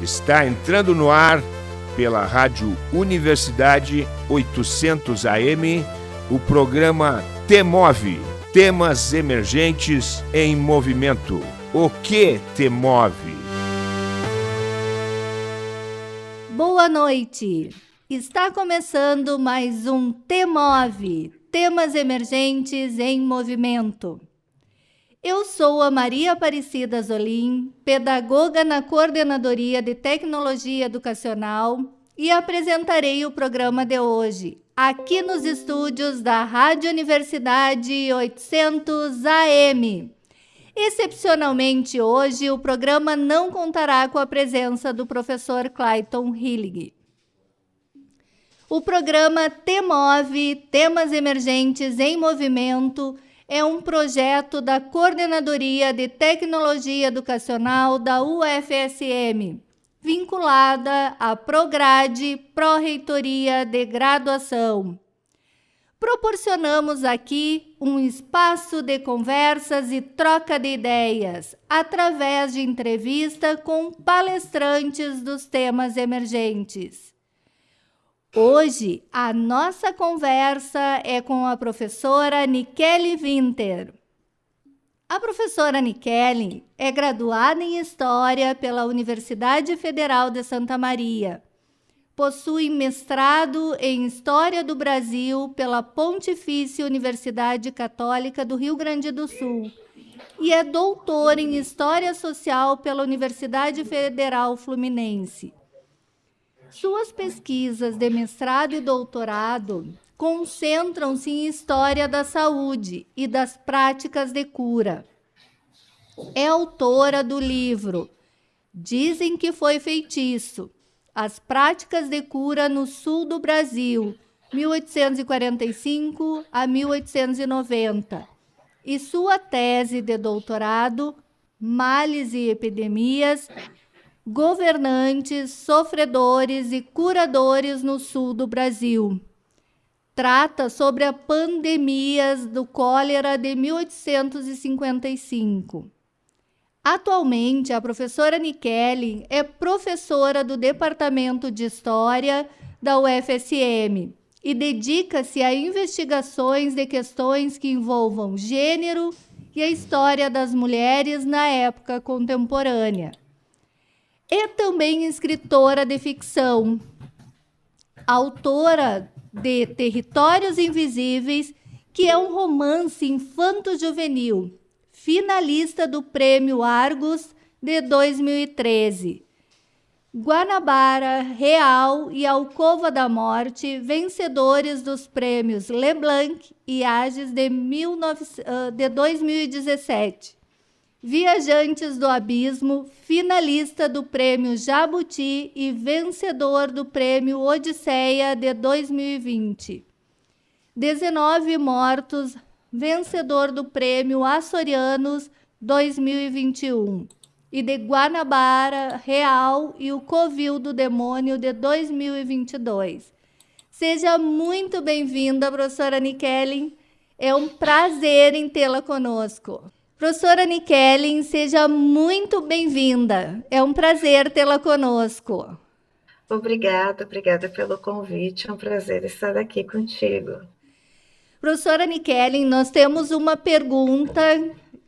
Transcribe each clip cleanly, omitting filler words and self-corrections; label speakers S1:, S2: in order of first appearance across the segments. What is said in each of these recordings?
S1: Está entrando no ar pela Rádio Universidade 800 AM o programa T-Move, Temas Emergentes em Movimento. O que te move?
S2: Boa noite! Está começando mais um T-Move, Temas Emergentes em Movimento. Eu sou a Maria Aparecida Zolim, pedagoga na Coordenadoria de Tecnologia Educacional e apresentarei o programa de hoje, aqui nos estúdios da Rádio Universidade 800 AM. Excepcionalmente hoje, o programa não contará com a presença do professor Clayton Hillig. O programa T-Move, Temas Emergentes em Movimento, é um projeto da Coordenadoria de Tecnologia Educacional da UFSM, vinculada à Prograde, Pró-Reitoria de Graduação. Proporcionamos aqui um espaço de conversas e troca de ideias, através de entrevista com palestrantes dos temas emergentes. Hoje, a nossa conversa é com a professora Nikele Winter. A professora Nikele é graduada em História pela Universidade Federal de Santa Maria. Possui mestrado em História do Brasil pela Pontifícia Universidade Católica do Rio Grande do Sul e é doutora em História Social pela Universidade Federal Fluminense. Suas pesquisas de mestrado e doutorado concentram-se em História da Saúde e das Práticas de Cura. É autora do livro Dizem que Foi Feitiço: As Práticas de Cura no Sul do Brasil, 1845 a 1890, e sua tese de doutorado, Males e Epidemias, Governantes, Sofredores e Curadores no Sul do Brasil. Trata sobre as pandemias do cólera de 1855. Atualmente, a professora Nikele é professora do Departamento de História da UFSM e dedica-se a investigações de questões que envolvam gênero e a história das mulheres na época contemporânea. É também escritora de ficção, autora de Territórios Invisíveis, que é um romance infanto-juvenil, finalista do Prêmio Argos de 2013. Guanabara, Real e Alcova da Morte, vencedores dos prêmios Leblanc e Ages de 2017. Viajantes do Abismo, finalista do Prêmio Jabuti e vencedor do Prêmio Odisseia de 2020. 19 Mortos, vencedor do Prêmio Açorianos 2021. E de Guanabara, Real e o Covil do Demônio de 2022. Seja muito bem-vinda, professora Nikele. É um prazer em tê-la conosco. Professora Nikele, seja muito bem-vinda. É um prazer tê-la conosco.
S3: Obrigada pelo convite. É um prazer estar aqui contigo.
S2: Professora Nikele, nós temos uma pergunta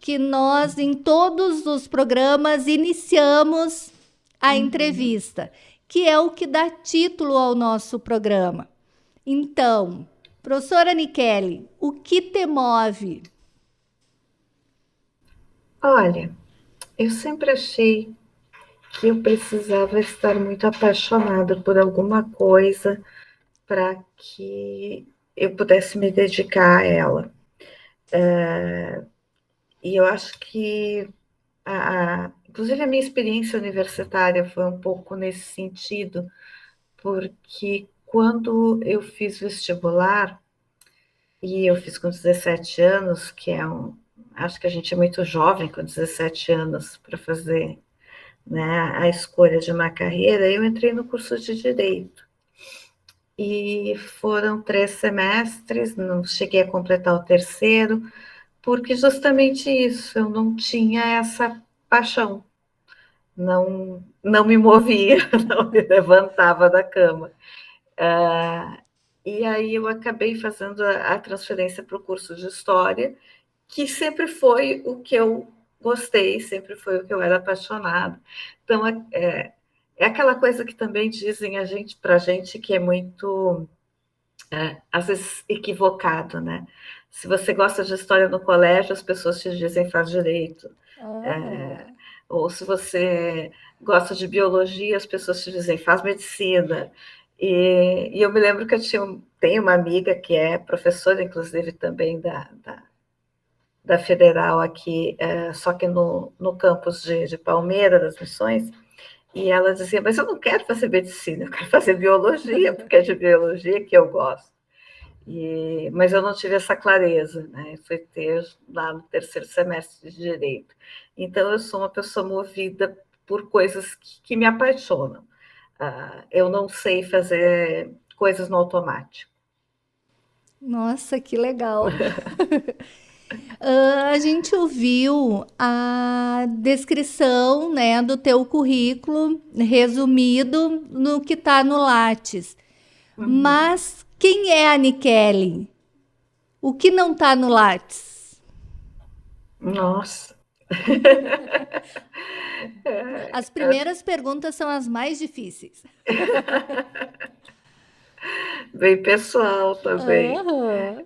S2: que nós, em todos os programas, iniciamos a entrevista, que é o que dá título ao nosso programa. Então, professora Nikele, o que te move?
S3: Olha, eu sempre achei que eu precisava estar muito apaixonada por alguma coisa para que eu pudesse me dedicar a ela. E eu acho que, inclusive, a minha experiência universitária foi um pouco nesse sentido, porque quando eu fiz vestibular, e eu fiz com 17 anos, que acho que a gente é muito jovem com 17 anos para fazer, né, a escolha de uma carreira, eu entrei no curso de Direito. E foram 3 semestres, não cheguei a completar o terceiro, porque justamente isso, eu não tinha essa paixão, não me movia, não me levantava da cama. E aí eu acabei fazendo a transferência para o curso de História, que sempre foi o que eu gostei, sempre foi o que eu era apaixonada. Então, é aquela coisa que também dizem para a gente que é muito, às vezes, equivocado, né? Se você gosta de História no colégio, as pessoas te dizem faz direito. Ou se você gosta de biologia, as pessoas te dizem faz medicina. E eu me lembro que tenho uma amiga que é professora, inclusive, também da Federal aqui, só que no campus de Palmeira, das Missões, e ela dizia, mas eu não quero fazer medicina, eu quero fazer biologia, porque é de biologia que eu gosto. Mas eu não tive essa clareza, né? Fui ter lá no terceiro semestre de Direito. Então, eu sou uma pessoa movida por coisas que me apaixonam. Eu não sei fazer coisas no automático.
S2: Nossa, que legal! A gente ouviu a descrição, né, do teu currículo resumido no que está no Lattes. Mas quem é a Aniquele? O que não está no Lattes?
S3: Nossa!
S2: As primeiras perguntas são as mais difíceis.
S3: Bem pessoal também.
S2: Aham.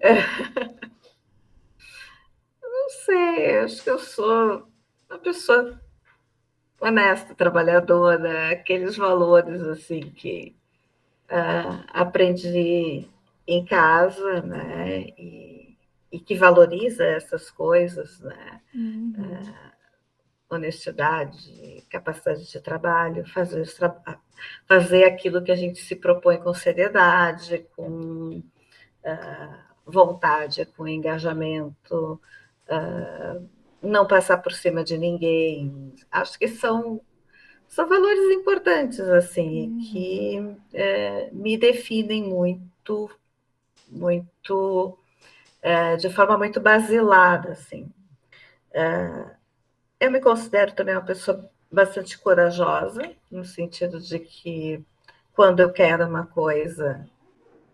S3: Não sei, acho que eu sou uma pessoa honesta, trabalhadora, aqueles valores assim que aprendi em casa, né? E que valoriza essas coisas, né? Honestidade, capacidade de trabalho, fazer aquilo que a gente se propõe com seriedade, com vontade, com engajamento, não passar por cima de ninguém. Acho que são valores importantes, assim, que me definem muito, muito, de forma muito basilar, assim. Eu me considero também uma pessoa bastante corajosa, no sentido de que quando eu quero uma coisa,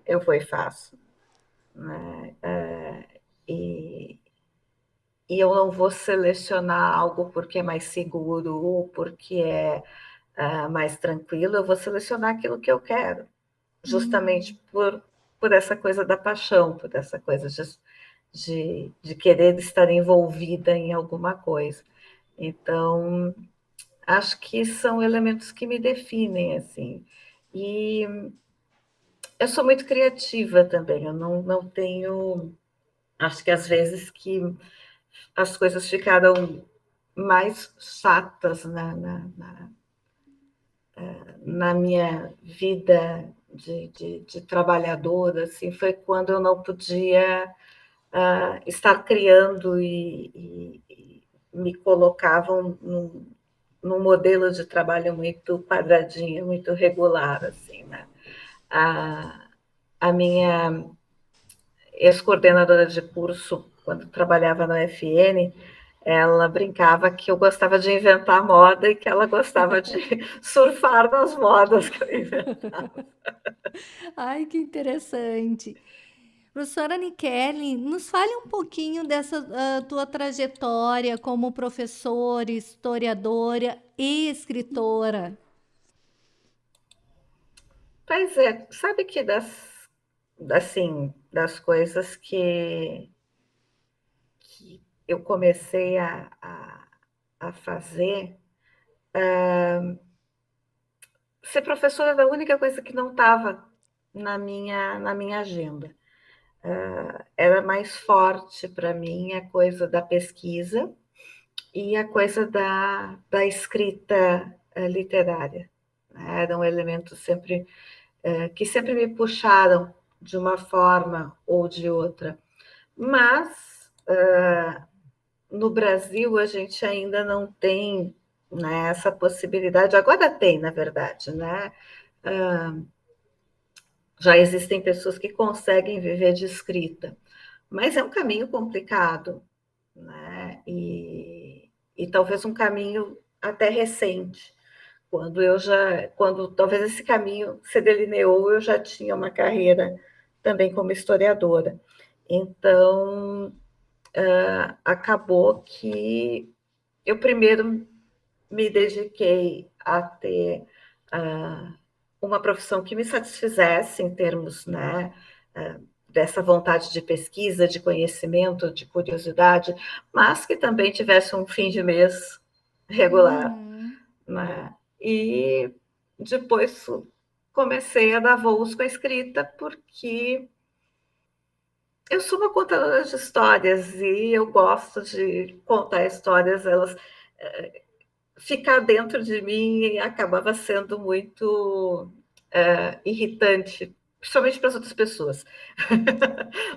S3: eu vou e faço, né? E eu não vou selecionar algo porque é mais seguro ou porque é mais tranquilo, eu vou selecionar aquilo que eu quero, justamente por essa coisa da paixão, por essa coisa de querer estar envolvida em alguma coisa. Então, acho que são elementos que me definem, assim. E eu sou muito criativa também, eu não tenho... Acho que às vezes que as coisas ficaram mais chatas na minha vida de trabalhadora, assim, foi quando eu não podia estar criando e me colocavam num modelo de trabalho muito quadradinho, muito regular, assim, né? A minha ex-coordenadora de curso, quando trabalhava na UFN, ela brincava que eu gostava de inventar moda e que ela gostava de surfar nas modas que eu inventava.
S2: Ai, que interessante. Professora Aniquele, nos fale um pouquinho dessa tua trajetória como professora, historiadora e escritora.
S3: Pois é, sabe que das coisas que eu comecei a fazer, ser professora era a única coisa que não estava na minha agenda. Era mais forte para mim a coisa da pesquisa e a coisa da escrita literária. Eram elementos sempre que sempre me puxaram de uma forma ou de outra. Mas no Brasil a gente ainda não tem, né, essa possibilidade. Agora tem, na verdade, né? Já existem pessoas que conseguem viver de escrita, mas é um caminho complicado, né? E talvez um caminho até recente, quando talvez esse caminho se delineou, eu já tinha uma carreira também como historiadora. Então, acabou que eu primeiro me dediquei a ter uma profissão que me satisfizesse em termos, né, dessa vontade de pesquisa, de conhecimento, de curiosidade, mas que também tivesse um fim de mês regular. Né? E depois comecei a dar voos com a escrita, porque eu sou uma contadora de histórias e eu gosto de contar histórias, elas ficar dentro de mim acabava sendo muito irritante, principalmente para as outras pessoas.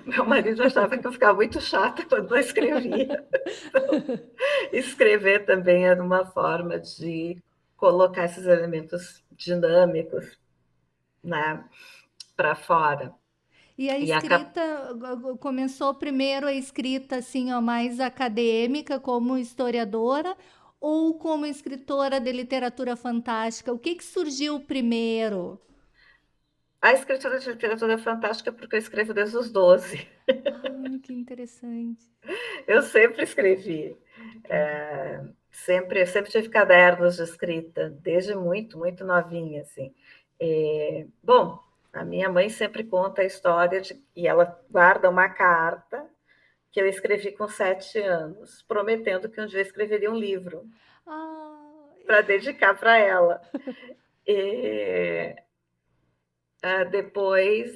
S3: Meu marido achava que eu ficava muito chata quando eu escrevia. Então, escrever também era uma forma de colocar esses elementos dinâmicos, né, para fora.
S2: E a escrita, começou primeiro a escrita assim, ó, mais acadêmica, como historiadora, ou como escritora de literatura fantástica? O que surgiu primeiro?
S3: A escritora de literatura fantástica, porque eu escrevo desde os 12.
S2: Ah, que interessante.
S3: Eu sempre escrevi. Sempre tive cadernos de escrita, desde muito, muito novinha, assim. Bom, a minha mãe sempre conta a história e ela guarda uma carta que eu escrevi com 7 anos, prometendo que um dia eu escreveria um livro para dedicar para ela. E, depois,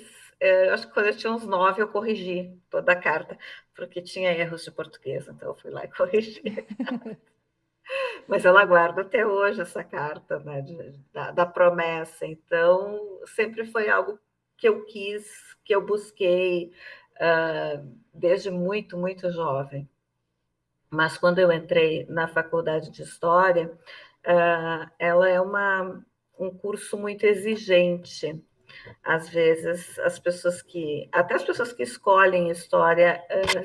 S3: acho que quando eu tinha uns 9, eu corrigi toda a carta, porque tinha erros de português, então eu fui lá e corrigi. Mas ela guarda até hoje essa carta, né, da promessa. Então, sempre foi algo que eu quis, que eu busquei desde muito, muito jovem. Mas quando eu entrei na faculdade de História, ela é um curso muito exigente. Às vezes, até as pessoas que escolhem História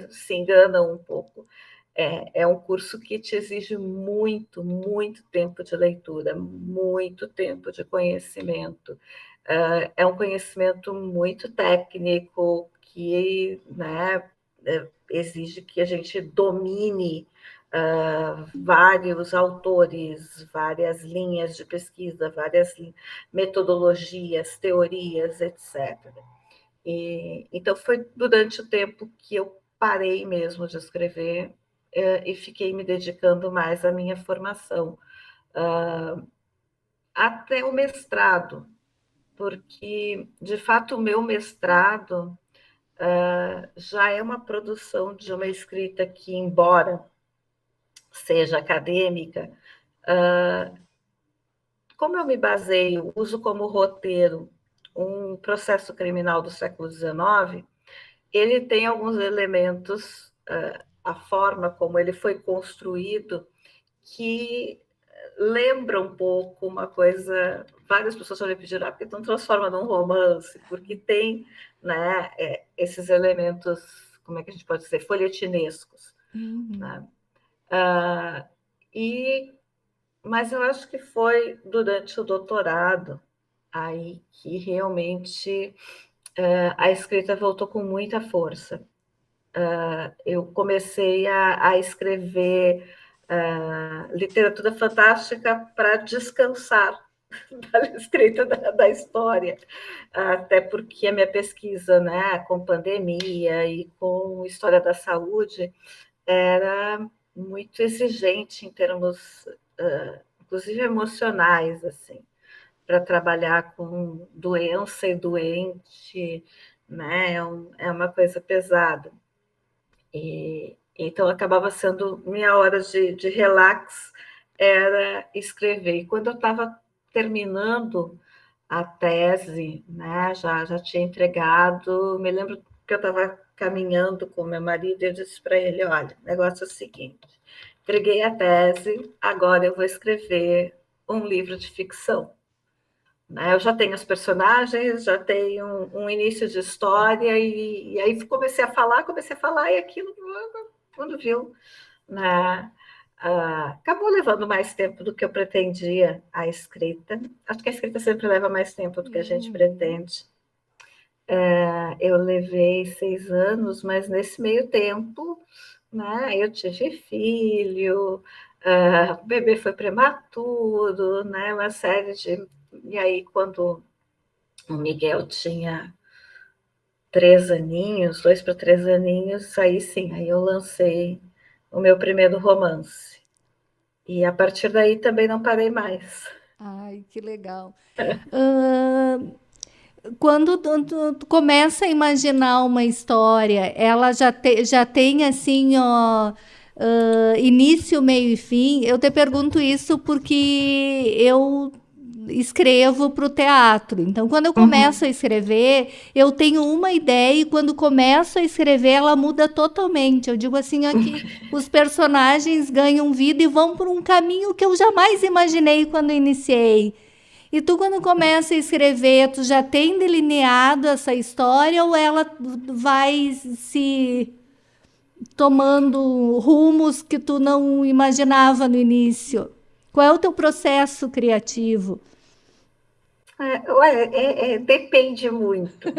S3: se enganam um pouco. É um curso que te exige muito, muito tempo de leitura, muito tempo de conhecimento. É um conhecimento muito técnico que, né, exige que a gente domine vários autores, várias linhas de pesquisa, várias metodologias, teorias, etc. Então, foi durante o tempo que eu parei mesmo de escrever e fiquei me dedicando mais à minha formação, até o mestrado, porque, de fato, o meu mestrado já é uma produção de uma escrita que, embora seja acadêmica, como eu me baseio, uso como roteiro um processo criminal do século XIX, ele tem alguns elementos, a forma como ele foi construído, que lembra um pouco uma coisa. Várias pessoas já me pediram, porque não transforma num romance, porque tem, né, esses elementos, como é que a gente pode dizer, folhetinescos. Né? Mas eu acho que foi durante o doutorado aí que realmente a escrita voltou com muita força. Eu comecei a escrever literatura fantástica para descansar da escrita da história, até porque a minha pesquisa, né, com pandemia e com história da saúde era muito exigente em termos, inclusive emocionais, assim, para trabalhar com doença e doente, né, é uma coisa pesada. Então, acabava sendo minha hora de relax, era escrever. E quando eu estava terminando a tese, né, já tinha entregado, me lembro que eu estava caminhando com meu marido e eu disse para ele, olha, o negócio é o seguinte, entreguei a tese, agora eu vou escrever um livro de ficção. Eu já tenho os personagens, já tenho um início de história, e aí comecei a falar, e aquilo, quando viu, né, Acabou levando mais tempo do que eu pretendia a escrita. Acho que a escrita sempre leva mais tempo do que a gente pretende. Eu levei 6 anos, mas nesse meio tempo, né, eu tive filho, o bebê foi prematuro, né, uma série de... E aí, quando o Miguel tinha 3 aninhos, 2 para 3 aninhos, aí sim, aí eu lancei o meu primeiro romance. E a partir daí também não parei mais.
S2: Ai, que legal. Ah, quando tu começa a imaginar uma história, ela já tem assim, ó, início, meio e fim. Eu te pergunto isso porque eu escrevo para o teatro. Então, quando eu começo a escrever, eu tenho uma ideia e quando começo a escrever, ela muda totalmente. Eu digo assim, aqui os personagens ganham vida e vão por um caminho que eu jamais imaginei quando iniciei. E tu, quando começa a escrever, tu já tem delineado essa história ou ela vai se tomando rumos que tu não imaginava no início? Qual é o teu processo criativo?
S3: Depende muito,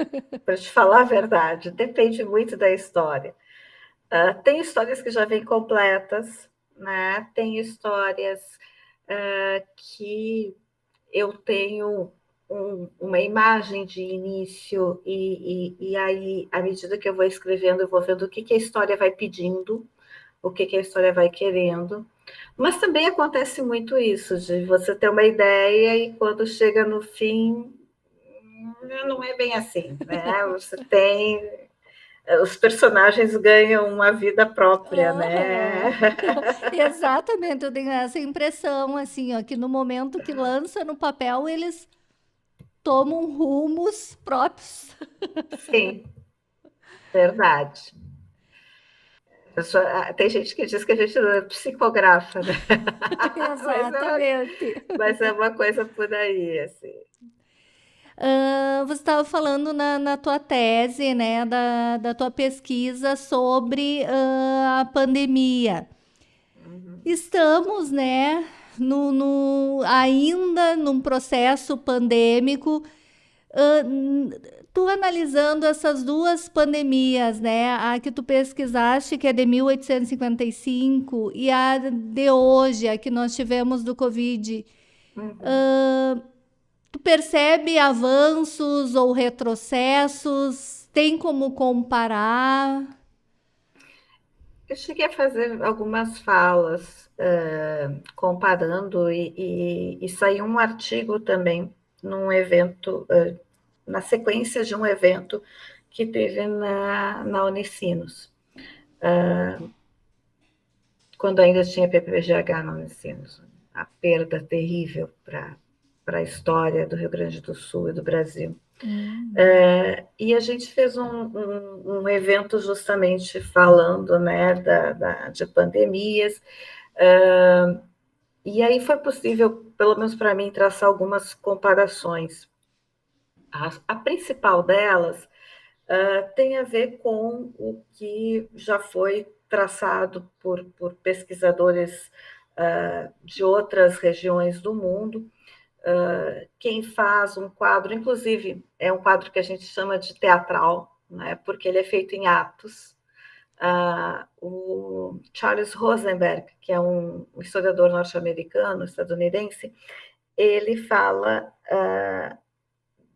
S3: para te falar a verdade, depende muito da história. Tem histórias que já vêm completas, né? Tem histórias que eu tenho uma imagem de início e aí, à medida que eu vou escrevendo, eu vou vendo o que a história vai pedindo, o que a história vai querendo. Mas também acontece muito isso, de você ter uma ideia e quando chega no fim, não é bem assim, né? Você tem... Os personagens ganham uma vida própria, né?
S2: Aham. Exatamente, eu tenho essa impressão, assim, ó, que no momento que lança no papel, eles tomam rumos próprios.
S3: Sim, verdade. Tem gente que diz que a gente não é psicografa, né?
S2: Exatamente.
S3: Mas é uma coisa por aí, assim.
S2: Você estava falando na tua tese, né, da tua pesquisa sobre a pandemia. Estamos, né, ainda num processo pandêmico. Ah, tu analisando essas duas pandemias, né, a que tu pesquisaste, que é de 1855, e a de hoje, a que nós tivemos do Covid, tu percebe avanços ou retrocessos? Tem como comparar?
S3: Eu cheguei a fazer algumas falas comparando e saiu um artigo também num evento, na sequência de um evento que teve na Unicinos, quando ainda tinha PPGH na Unicinos. A perda terrível para a história do Rio Grande do Sul e do Brasil. E a gente fez um evento justamente falando, né, de pandemias, e aí foi possível, pelo menos para mim, traçar algumas comparações. A principal delas tem a ver com o que já foi traçado por pesquisadores de outras regiões do mundo. Quem faz um quadro, inclusive, é um quadro que a gente chama de teatral, né, porque ele é feito em atos. O Charles Rosenberg, que é um historiador norte-americano, estadunidense, ele fala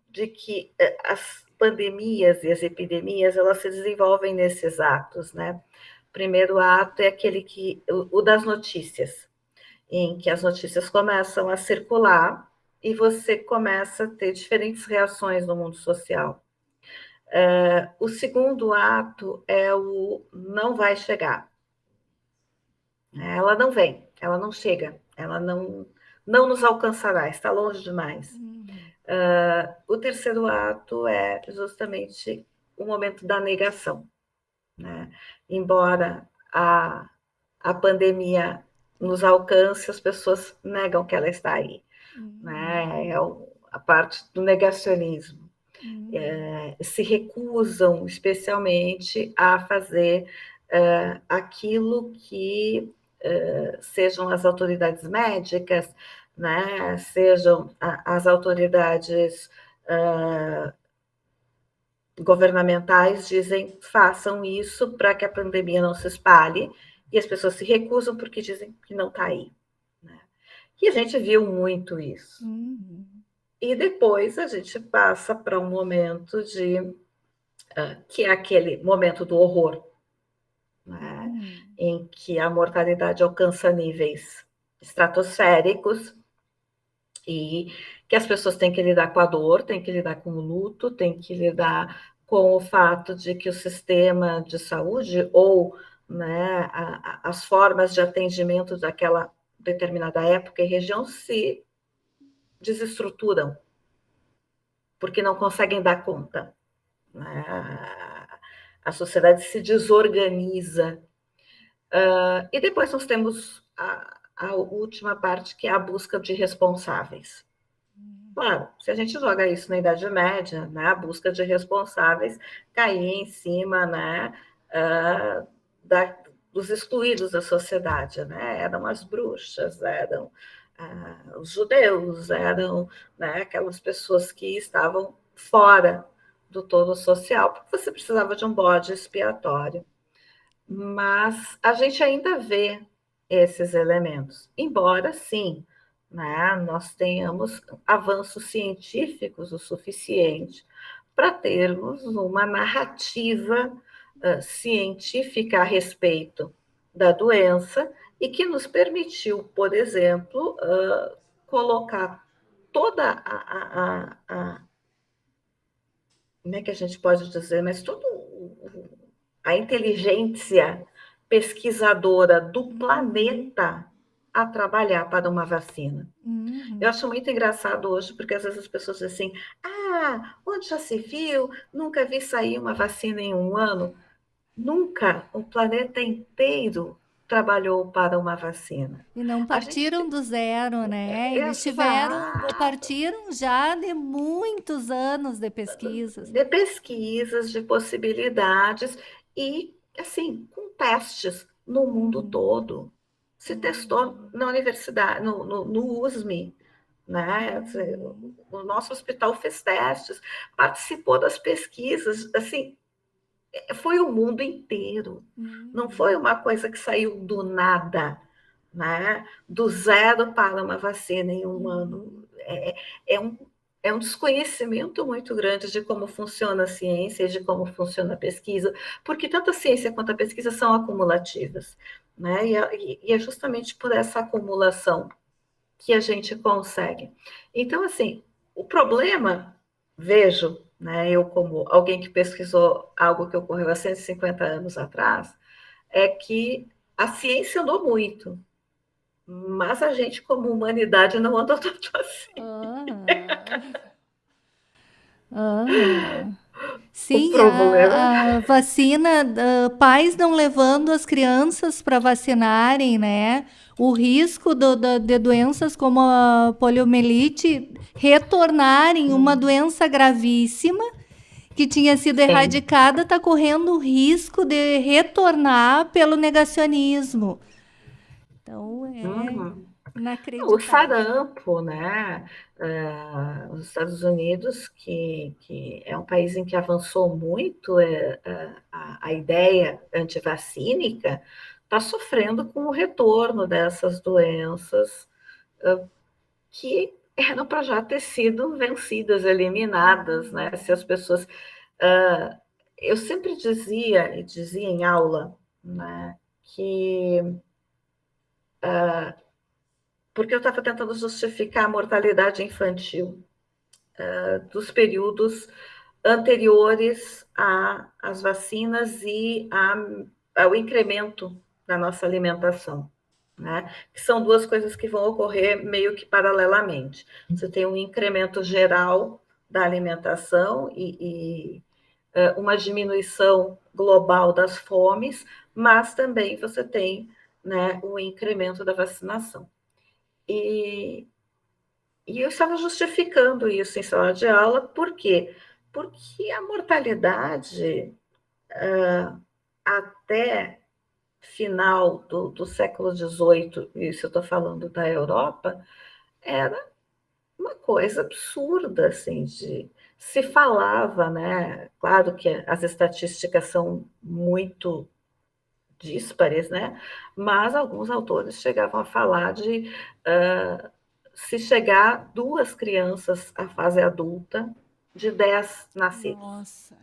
S3: de que as pandemias e as epidemias elas se desenvolvem nesses atos, né? O primeiro ato é aquele o das notícias, em que as notícias começam a circular e você começa a ter diferentes reações no mundo social. O segundo ato é o não vai chegar. Ela não vem, ela não chega, ela não nos alcançará, está longe demais. O terceiro ato é justamente o momento da negação, né? Embora a pandemia nos alcance, as pessoas negam que ela está aí, né? É a parte do negacionismo. Se recusam especialmente a fazer aquilo que sejam as autoridades médicas, né, sejam as autoridades governamentais, dizem façam isso para que a pandemia não se espalhe, e as pessoas se recusam porque dizem que não está aí. Né? E a gente viu muito isso. E depois a gente passa para um momento que é aquele momento do horror, né? Em que a mortalidade alcança níveis estratosféricos e que as pessoas têm que lidar com a dor, têm que lidar com o luto, têm que lidar com o fato de que o sistema de saúde ou, né, as formas de atendimento daquela determinada época e região se desestruturam, porque não conseguem dar conta. A sociedade se desorganiza. E depois nós temos a última parte, que é a busca de responsáveis. Claro, se a gente joga isso na Idade Média, né, a busca de responsáveis caía em cima, né, dos excluídos da sociedade, né? Eram as bruxas, eram os judeus, eram, né, aquelas pessoas que estavam fora do todo social, porque você precisava de um bode expiatório. Mas a gente ainda vê esses elementos, embora sim, né, nós tenhamos avanços científicos o suficiente para termos uma narrativa científica a respeito da doença e que nos permitiu, por exemplo, colocar toda como é que a gente pode dizer, mas toda a inteligência pesquisadora do planeta a trabalhar para uma vacina. Eu acho muito engraçado hoje, porque às vezes as pessoas dizem assim, onde já se viu? Nunca vi sair uma vacina em um ano. Nunca. O planeta inteiro trabalhou para uma vacina.
S2: E não partiram do zero, né? Eles partiram já de muitos anos de pesquisas.
S3: De pesquisas, de possibilidades e, assim, com testes no mundo todo. Se testou na universidade, no USM, né? O nosso hospital fez testes, participou das pesquisas, assim, foi o mundo inteiro. Não foi uma coisa que saiu do nada, né? Do zero para uma vacina em um ano. É um desconhecimento muito grande de como funciona a ciência e de como funciona a pesquisa, porque tanto a ciência quanto a pesquisa são acumulativas, né? E é justamente por essa acumulação que a gente consegue. Então, assim, o problema, vejo, né, eu como alguém que pesquisou algo que ocorreu há 150 anos atrás, é que a ciência andou muito, mas a gente, como humanidade, não andou tanto assim.
S2: Sim, a vacina, pais não levando as crianças para vacinarem, né? O risco de doenças como a poliomielite retornarem uma doença gravíssima que tinha sido erradicada, está correndo o risco de retornar pelo negacionismo. Então, inacreditável.
S3: O sarampo, né? Os Estados Unidos, que é um país em que avançou muito a ideia antivacínica, está sofrendo com o retorno dessas doenças que eram para já ter sido vencidas, eliminadas, né? Se as pessoas... eu sempre dizia em aula, né, que... porque eu estava tentando justificar a mortalidade infantil dos períodos anteriores às vacinas e ao incremento da nossa alimentação, né? Que são duas coisas que vão ocorrer meio que paralelamente. Você tem um incremento geral da alimentação e uma diminuição global das fomes, mas também você tem, né, o incremento da vacinação. E eu estava justificando isso em sala de aula, por quê? Porque a mortalidade, até final do século XVIII, isso eu estou falando da Europa, era uma coisa absurda, assim, se falava, né? Claro que as estatísticas são muito díspares, né? Mas alguns autores chegavam a falar de se chegar 2 crianças à fase adulta de 10 nascidos.
S2: Nossa.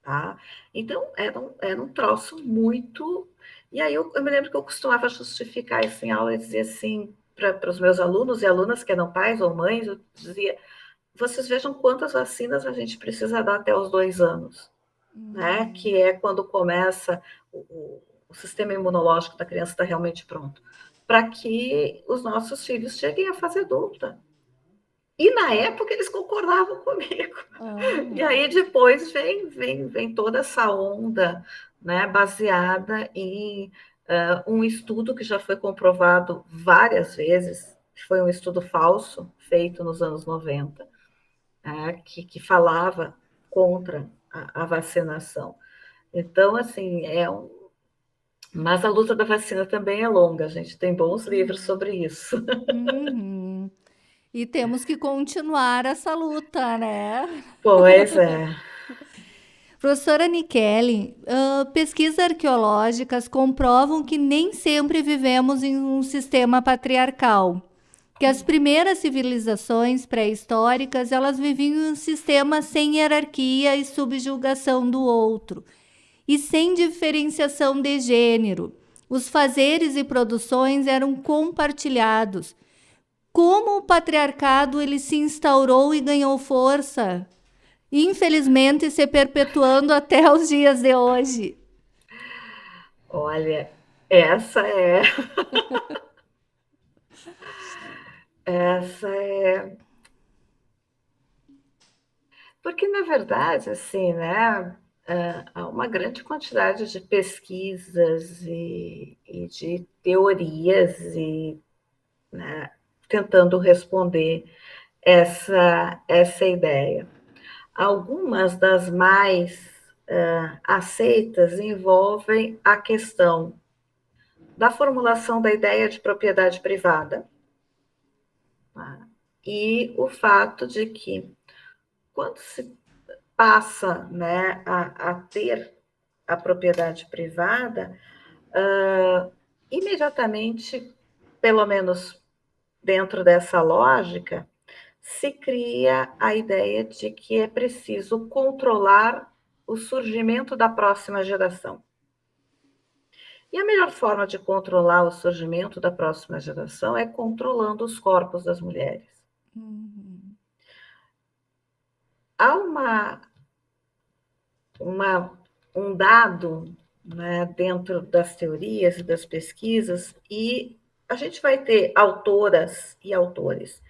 S3: Tá? Então, era um troço muito... E aí eu me lembro que eu costumava justificar isso em aula e dizer assim para os meus alunos e alunas que eram pais ou mães, eu dizia, vocês vejam quantas vacinas a gente precisa dar até os 2 anos, né? Que é quando começa o sistema imunológico da criança está realmente pronto, para que os nossos filhos cheguem à fase adulta. E na época eles concordavam comigo. E aí depois vem toda essa onda, né, baseada em um estudo que já foi comprovado várias vezes, que foi um estudo falso, feito nos anos 90, que falava contra a vacinação. Então, assim, mas a luta da vacina também é longa, a gente tem bons livros sobre isso.
S2: Uhum. E temos que continuar essa luta, né?
S3: Pois é.
S2: Professora Nikele, pesquisas arqueológicas comprovam que nem sempre vivemos em um sistema patriarcal. Que as primeiras civilizações pré-históricas, elas viviam em um sistema sem hierarquia e subjugação do outro, e sem diferenciação de gênero. Os fazeres e produções eram compartilhados. Como o patriarcado ele se instaurou e ganhou força, infelizmente se perpetuando até os dias de hoje.
S3: Olha, essa é essa é porque na verdade, assim, né, há uma grande quantidade de pesquisas e de teorias né, tentando responder essa ideia. Algumas das mais aceitas envolvem a questão da formulação da ideia de propriedade privada, tá? E o fato de que, quando se passa, né, a ter a propriedade privada, imediatamente, pelo menos dentro dessa lógica, se cria a ideia de que é preciso controlar o surgimento da próxima geração. E a melhor forma de controlar o surgimento da próxima geração é controlando os corpos das mulheres. Há um dado, né, dentro das teorias e das pesquisas, e a gente vai ter autoras e autores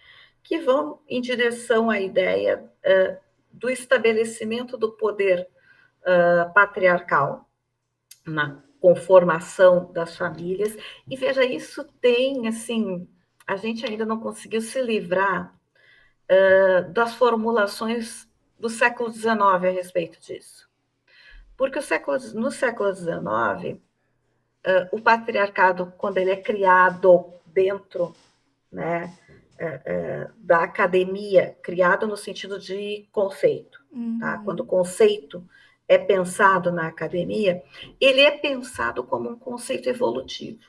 S3: que vão em direção à ideia do estabelecimento do poder patriarcal na conformação das famílias. E veja, isso tem, assim, a gente ainda não conseguiu se livrar das formulações do século XIX a respeito disso. Porque no século XIX, o patriarcado, quando ele é criado dentro, né, da academia, criado no sentido de conceito, tá? Quando o conceito é pensado na academia, ele é pensado como um conceito evolutivo,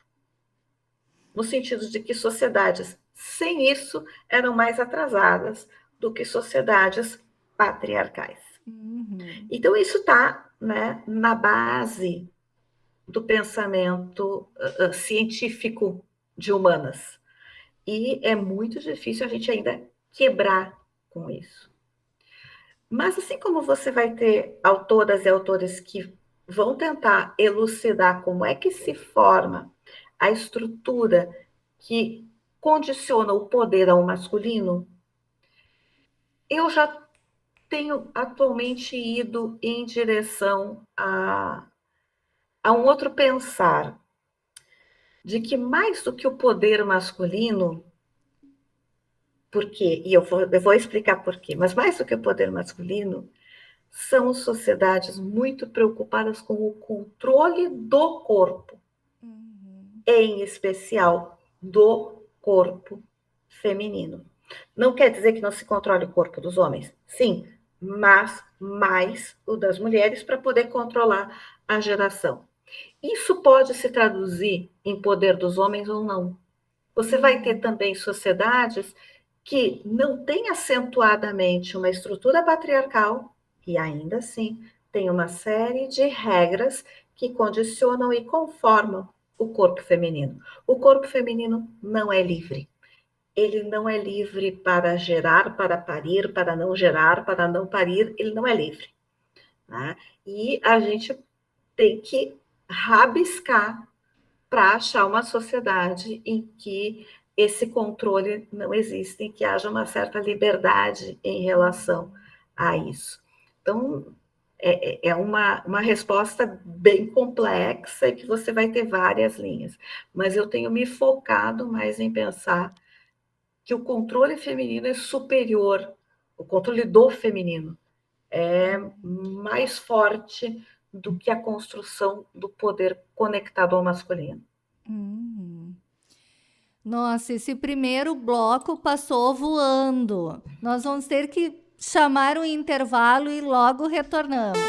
S3: no sentido de que sociedades sem isso eram mais atrasadas do que sociedades patriarcais. Então, isso está, né, na base do pensamento científico de humanas. E é muito difícil a gente ainda quebrar com isso. Mas, assim como você vai ter autoras e autores que vão tentar elucidar como é que se forma a estrutura que condiciona o poder ao masculino, eu já tenho atualmente ido em direção a um outro pensar, de que mais do que o poder masculino, por quê? E eu vou explicar por quê, mas mais do que o poder masculino, são sociedades muito preocupadas com o controle do corpo, em especial do corpo feminino. Não quer dizer que não se controle o corpo dos homens, sim, mas mais o das mulheres para poder controlar a geração. Isso pode se traduzir em poder dos homens ou não. Você vai ter também sociedades que não têm acentuadamente uma estrutura patriarcal e ainda assim tem uma série de regras que condicionam e conformam o corpo feminino. O corpo feminino não é livre. Ele não é livre para gerar, para parir, para não gerar, para não parir, ele não é livre. Né? E a gente tem que rabiscar para achar uma sociedade em que esse controle não existe, em que haja uma certa liberdade em relação a isso. Então, é uma resposta bem complexa e que você vai ter várias linhas. Mas eu tenho me focado mais em pensar que o controle feminino é superior, o controle do feminino é mais forte do que a construção do poder conectado ao masculino.
S2: Nossa, esse primeiro bloco passou voando. Nós vamos ter que chamar um intervalo e logo retornamos.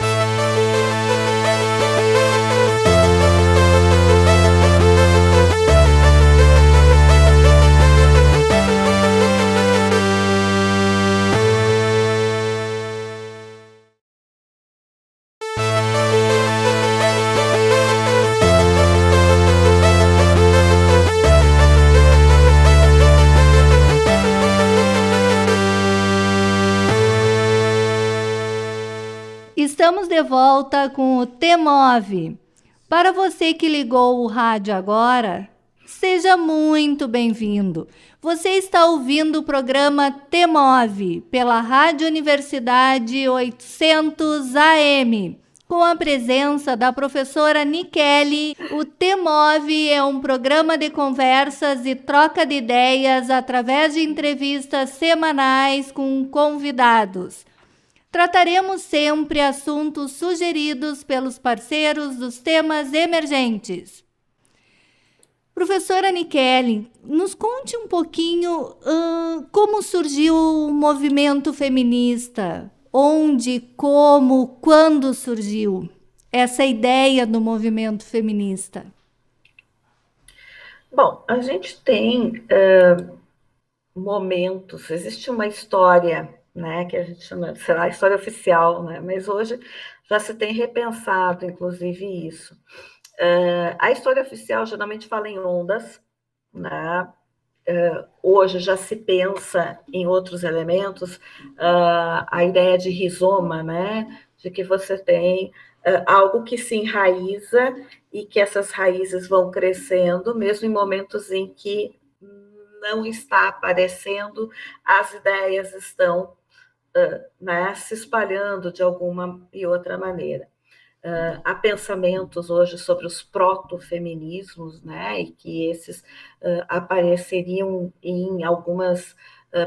S2: Estamos de volta com o T-Move. Para você que ligou o rádio agora, seja muito bem-vindo. Você está ouvindo o programa T-Move pela Rádio Universidade 800 AM. Com a presença da professora Nikele, o T-Move é um programa de conversas e troca de ideias através de entrevistas semanais com convidados. Trataremos sempre assuntos sugeridos pelos parceiros dos temas emergentes. Professora Nikele, nos conte um pouquinho como surgiu o movimento feminista, onde, como, quando surgiu essa ideia do movimento feminista.
S3: Bom, a gente tem momentos, existe uma história, né, que a gente chama, será a história oficial, né, mas hoje já se tem repensado, inclusive, isso. A história oficial geralmente fala em ondas, né, hoje já se pensa em outros elementos, a ideia de rizoma, né, de que você tem algo que se enraiza e que essas raízes vão crescendo, mesmo em momentos em que não está aparecendo, as ideias estão né, se espalhando de alguma e outra maneira. Há pensamentos hoje sobre os protofeminismos, né, e que esses apareceriam em algumas